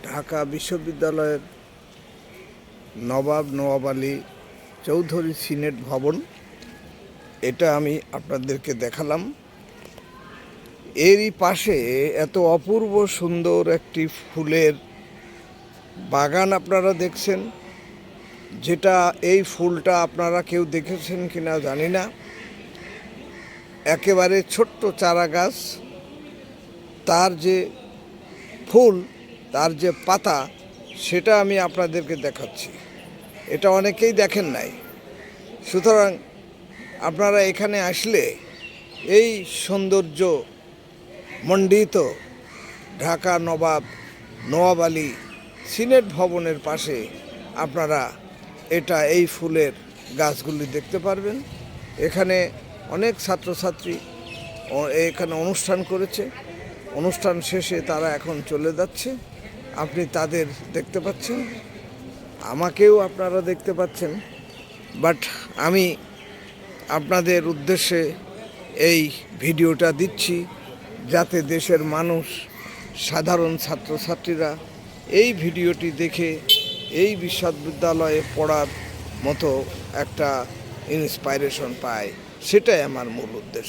ঢাকা বিশ্ববিদ্যালয়ের নওয়াব আলী চৌধুরী সিনেট ভবন। এটা আমি আপনাদেরকে দেখালাম। এরই পাশে এত অপূর্ব সুন্দর একটি ফুলের বাগান আপনারা দেখছেন, যেটা এই ফুলটা আপনারা কেউ দেখেছেন কিনা জানি না। একেবারে ছোট্ট চারা গাছ, তার যে ফুল, তার যে পাতা, সেটা আমি আপনাদেরকে দেখাচ্ছি। এটা অনেকেই দেখেন নাই। সুতরাং আপনারা এখানে আসলে এই সৌন্দর্য মণ্ডিত ঢাকা নওয়াব আলী সিনেট ভবনের পাশে আপনারা এই ফুলের গাছগুলি দেখতে পারবেন। এখানে অনেক ছাত্রছাত্রী এখানে অনুষ্ঠান করেছে। অনুষ্ঠান শেষে তারা এখন চলে যাচ্ছে। আপনি তাদের দেখতে পাচ্ছেন, আমাকেও আপনারা দেখতে পাচ্ছেন। বাট আমি আপনাদের উদ্দেশ্যে এই ভিডিওটা দিচ্ছি, যাতে দেশের মানুষ, সাধারণ ছাত্রছাত্রীরা এই ভিডিওটি দেখে এই বিশ্ববিদ্যালয়ে পড়ার মতো একটা ইন্সপাইরেশন পায়। সেটাই আমার মূল উদ্দেশ্য।